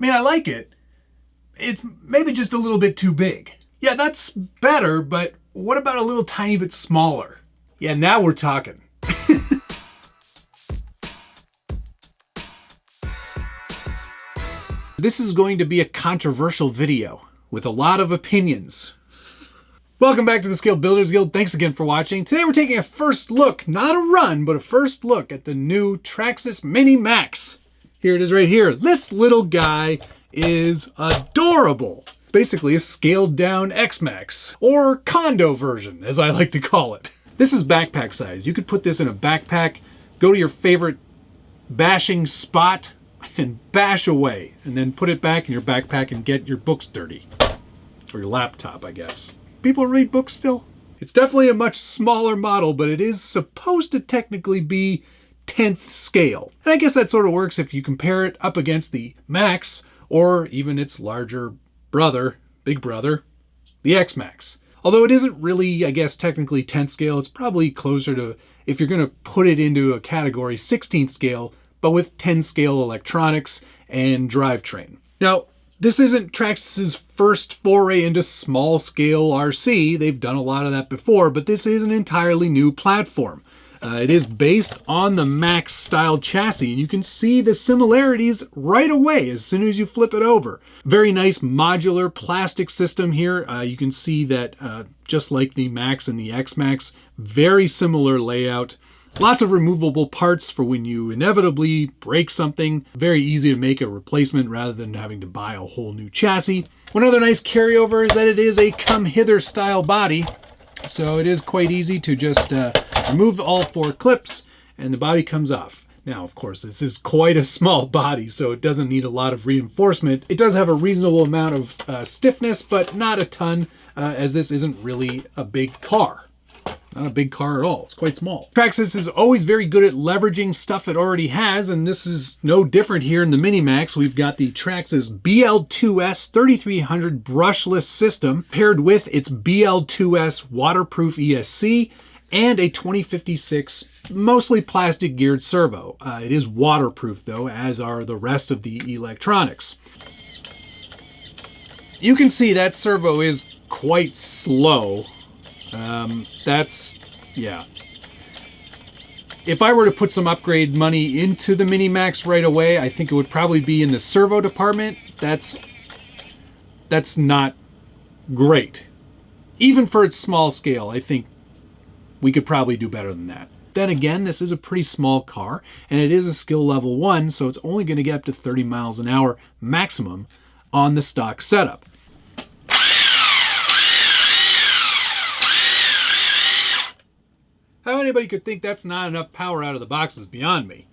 mean, I like it. It's maybe just a little bit too big. Yeah, that's better, but what about a little tiny bit smaller? Yeah, now we're talking. This is going to be a controversial video with a lot of opinions. Welcome back to the Skilled Builders Guild. Thanks again for watching. Today we're taking a first look, not a run, but a first look at the new Traxxas Mini Maxx. Here it is right here. This little guy is adorable. Basically a scaled down X-Max, or condo version, as I like to call it. This is backpack size. You could put this in a backpack, go to your favorite bashing spot, and bash away, and then put it back in your backpack and get your books dirty. Or your laptop, I guess. People read books still? It's definitely a much smaller model, but it is supposed to technically be 10th scale. And I guess that sort of works if you compare it up against the Max, or even its larger brother, big brother, the X-Max. Although it isn't really, I guess, technically 10th scale, it's probably closer to, if you're going to put it into a category, 16th scale, but with 10 scale electronics and drivetrain. Now, this isn't Traxxas's first foray into small scale RC. They've done a lot of that before, but this is an entirely new platform. It is based on the Max style chassis, and you can see the similarities right away as soon as you flip it over. Very nice modular plastic system here. You can see that just like the Max and the X-Max, very similar layout. Lots of removable parts for when you inevitably break something. Very easy to make a replacement rather than having to buy a whole new chassis. One other nice carryover is that it is a come hither style body. So it is quite easy to just remove all 4 clips and the body comes off. Now, of course, this is quite a small body, so it doesn't need a lot of reinforcement. It does have a reasonable amount of stiffness, but not a ton, as this isn't really a big car. Not a big car at all. It's quite small. Traxxas is always very good at leveraging stuff it already has, and this is no different here in the Mini Maxx. We've got the Traxxas BL2S 3300 brushless system paired with its BL2S waterproof ESC and a 2056 mostly plastic geared servo. It is waterproof though, as are the rest of the electronics. You can see that servo is quite slow. Yeah. If I were to put some upgrade money into the Mini Maxx right away, I think it would probably be in the servo department. That's not great. Even for its small scale, I think we could probably do better than that. Then again, this is a pretty small car, and it is a skill level 1, so it's only going to get up to 30 miles an hour maximum on the stock setup. How anybody could think that's not enough power out of the box is beyond me.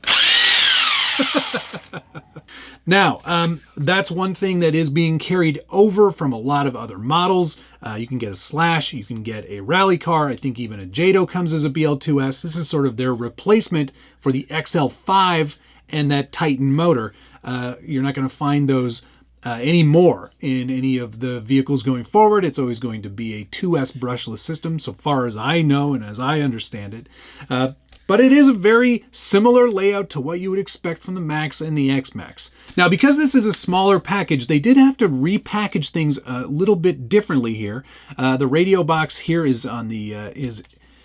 Now, that's one thing that is being carried over from a lot of other models. You can get a Slash, you can get a rally car. I think even a Jado comes as a BL2S. This is sort of their replacement for the XL5 and that Titan motor. You're not going to find those anymore in any of the vehicles going forward. It's always going to be a 2S brushless system, so far as I know and as I understand it. But it is a very similar layout to what you would expect from the Max and the X-Max. Now, because this is a smaller package, they did have to repackage things a little bit differently here. The radio box here is on the is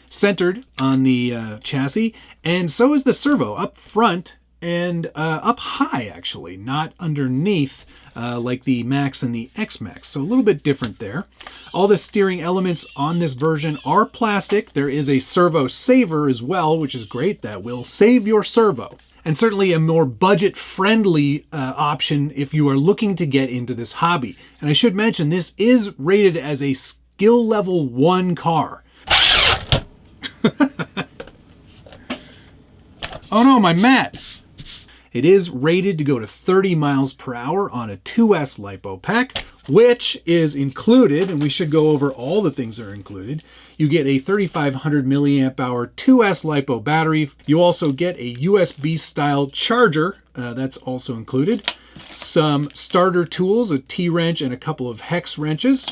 centered on the chassis, and so is the servo up front and up high, actually, not underneath like the Max and the X-Max. So a little bit different there. All the steering elements on this version are plastic. There is a servo saver as well, which is great. That will save your servo. And certainly a more budget-friendly option if you are looking to get into this hobby. And I should mention, this is rated as a skill level 1 car. Oh no, my mat! It is rated to go to 30 miles per hour on a 2S LiPo pack, which is included, and we should go over all the things that are included. You get a 3500 milliamp hour 2S LiPo battery. You also get a USB style charger, that's also included. Some starter tools, a T-wrench and a couple of hex wrenches,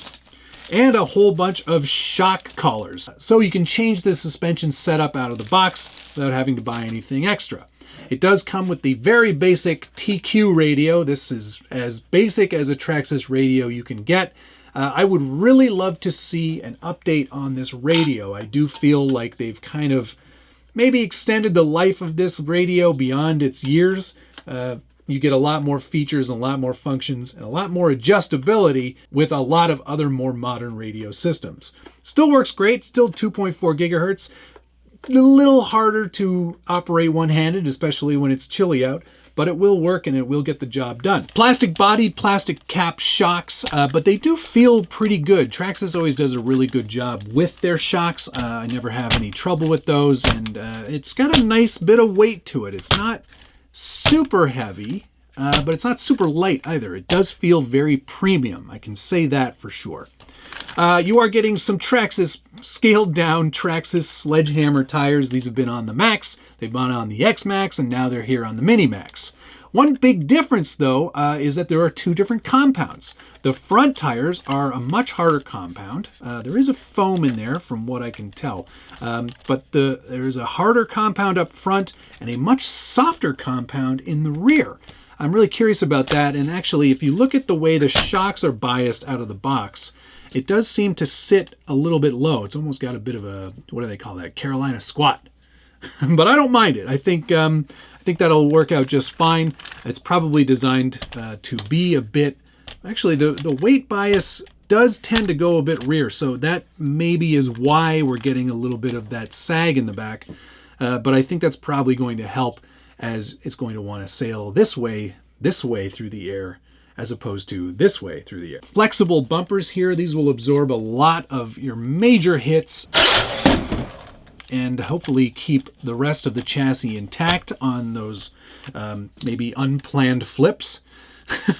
and a whole bunch of shock collars. So you can change the suspension setup out of the box without having to buy anything extra. It does come with the very basic TQ radio. This is as basic as a Traxxas radio you can get. I would really love to see an update on this radio. I do feel like they've kind of maybe extended the life of this radio beyond its years. You get a lot more features, and a lot more functions, and a lot more adjustability with a lot of other more modern radio systems. Still works great, still 2.4 gigahertz. A little harder to operate one-handed, especially when it's chilly out, but it will work and it will get the job done. Plastic body, plastic cap shocks, but they do feel pretty good. Traxxas always does a really good job with their shocks. I never have any trouble with those, and it's got a nice bit of weight to it. It's not super heavy, but it's not super light either. It does feel very premium. I can say that for sure. You are getting some Traxxas scaled down Traxxas sledgehammer tires. These have been on the Max, they've been on the X Max, and now they're here on the Mini Maxx. One big difference though is that there are two different compounds. The front tires are a much harder compound. There is a foam in there from what I can tell, but there's a harder compound up front and a much softer compound in the rear. I'm really curious about that, and actually if you look at the way the shocks are biased out of the box, it does seem to sit a little bit low. It's almost got a bit of a, what do they call that, Carolina squat. But I don't mind it. I think that'll work out just fine. It's probably designed to be a bit, actually the weight bias does tend to go a bit rear, so that maybe is why we're getting a little bit of that sag in the back. But I think that's probably going to help, as it's going to want to sail this way through the air, as opposed to this way through the air. Flexible bumpers here. These will absorb a lot of your major hits and hopefully keep the rest of the chassis intact on those maybe unplanned flips.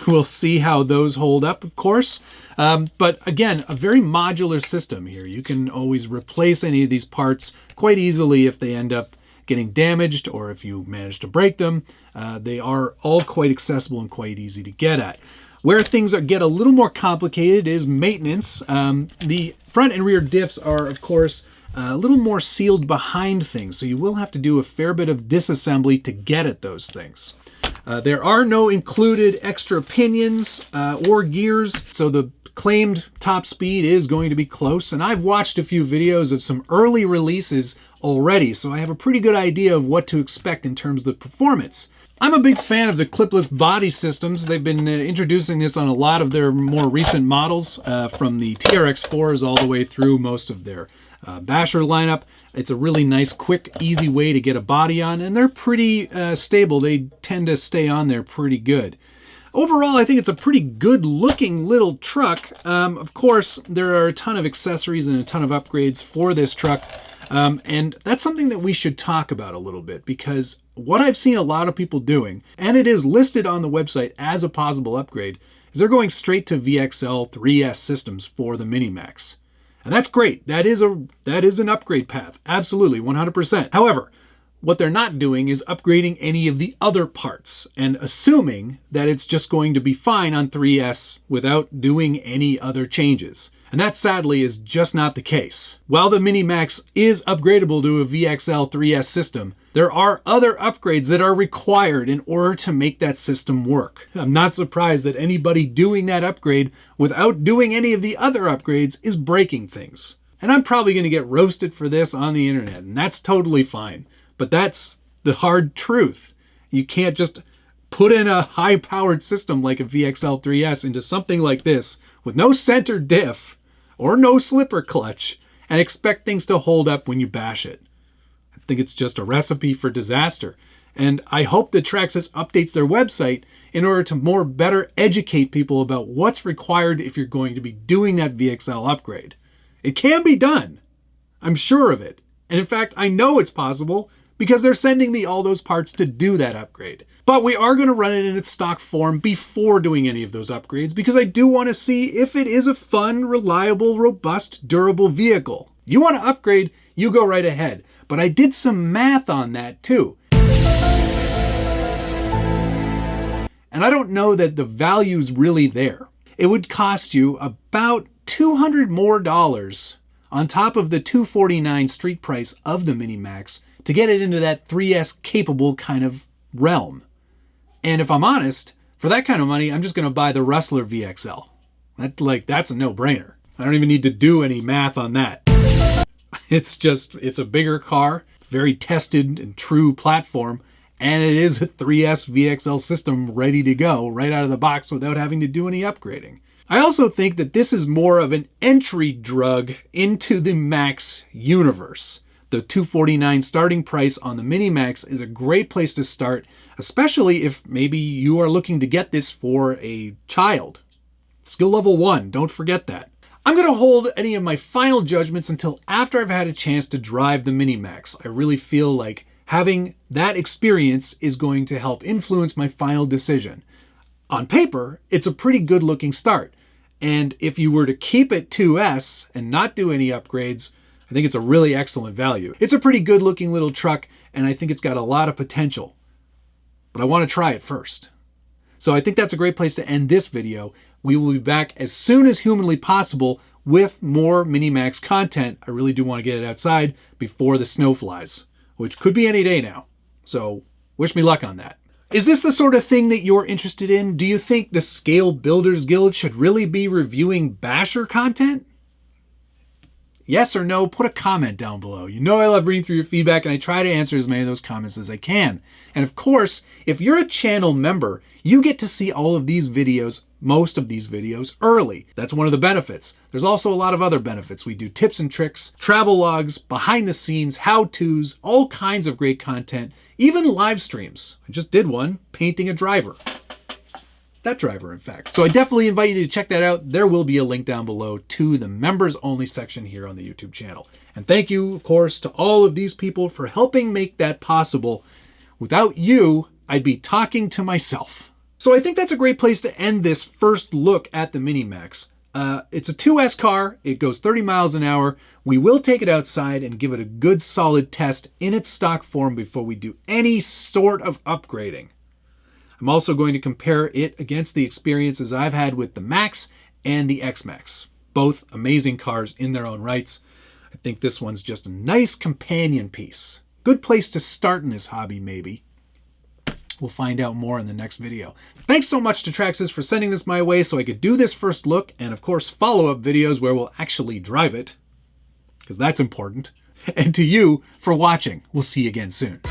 We'll see how those hold up, of course. But again, a very modular system here. You can always replace any of these parts quite easily if they end up getting damaged or if you manage to break them. They are all quite accessible and quite easy to get at. Where things get a little more complicated is maintenance. The front and rear diffs are, of course, a little more sealed behind things, so you will have to do a fair bit of disassembly to get at those things. There are no included extra pinions or gears, so the claimed top speed is going to be close, and I've watched a few videos of some early releases already, so I have a pretty good idea of what to expect in terms of the performance. I'm a big fan of the clipless body systems. They've been introducing this on a lot of their more recent models, from the TRX4s all the way through most of their Basher lineup. It's a really nice, quick, easy way to get a body on, and they're pretty stable. They tend to stay on there pretty good. Overall, I think it's a pretty good looking little truck. Of course, there are a ton of accessories and a ton of upgrades for this truck. And that's something that we should talk about a little bit, because what I've seen a lot of people doing, and it is listed on the website as a possible upgrade, is they're going straight to VXL 3S systems for the Mini Maxx. And that's great. That is an upgrade path. Absolutely, 100%. However, what they're not doing is upgrading any of the other parts and assuming that it's just going to be fine on 3S without doing any other changes. And that sadly is just not the case. While the Mini Maxx is upgradable to a VXL 3S system, there are other upgrades that are required in order to make that system work. I'm not surprised that anybody doing that upgrade without doing any of the other upgrades is breaking things. And I'm probably going to get roasted for this on the internet, and that's totally fine. But that's the hard truth. You can't just put in a high-powered system like a VXL 3S into something like this with no center diff or no slipper clutch and expect things to hold up when you bash it. I think it's just a recipe for disaster. And I hope that Traxxas updates their website in order to better educate people about what's required if you're going to be doing that VXL upgrade. It can be done. I'm sure of it. And in fact, I know it's possible because they're sending me all those parts to do that upgrade. But we are going to run it in its stock form before doing any of those upgrades, because I do want to see if it is a fun, reliable, robust, durable vehicle. You want to upgrade, you go right ahead. But I did some math on that too. And I don't know that the value's really there. It would cost you about $200 more on top of the $249 street price of the Mini Maxx to get it into that 3S capable kind of realm. And if I'm honest, for that kind of money, I'm just going to buy the Rustler VXL. That's a no-brainer. I don't even need to do any math on that. It's a bigger car, very tested and true platform, and it is a 3S VXL system ready to go right out of the box without having to do any upgrading. I also think that this is more of an entry drug into the Maxx universe. The $249 starting price on the Mini Maxx is a great place to start, especially if maybe you are looking to get this for a child. Skill level 1, don't forget that. I'm going to hold any of my final judgments until after I've had a chance to drive the Mini Maxx. I really feel like having that experience is going to help influence my final decision. On paper, it's a pretty good looking start. And if you were to keep it 2S and not do any upgrades, I think it's a really excellent value. It's a pretty good looking little truck, and I think it's got a lot of potential. But I want to try it first. So I think that's a great place to end this video. We will be back as soon as humanly possible with more Mini Maxx content. I really do want to get it outside before the snow flies, which could be any day now. So wish me luck on that. Is this the sort of thing that you're interested in? Do you think the Scale Builders Guild should really be reviewing basher content? Yes or no, put a comment down below. You know I love reading through your feedback, and I try to answer as many of those comments as I can. And of course, if you're a channel member, you get to see all of these videos, most of these videos, early. That's one of the benefits. There's also a lot of other benefits. We do tips and tricks, travel logs, behind the scenes, how-tos, all kinds of great content, even live streams. I just did one, painting a driver. That driver, in fact. So I definitely invite you to check that out. There will be a link down below to the members only section here on the YouTube channel. And thank you, of course, to all of these people for helping make that possible. Without you, I'd be talking to myself. So I think that's a great place to end this first look at the Mini Maxx. It's a 2S car. It goes 30 miles an hour. We will take it outside and give it a good solid test in its stock form before we do any sort of upgrading. I'm also going to compare it against the experiences I've had with the Maxx and the X-Maxx. Both amazing cars in their own rights. I think this one's just a nice companion piece. Good place to start in this hobby, maybe. We'll find out more in the next video. Thanks so much to Traxxas for sending this my way so I could do this first look, and of course follow-up videos where we'll actually drive it, because that's important. And to you for watching. We'll see you again soon.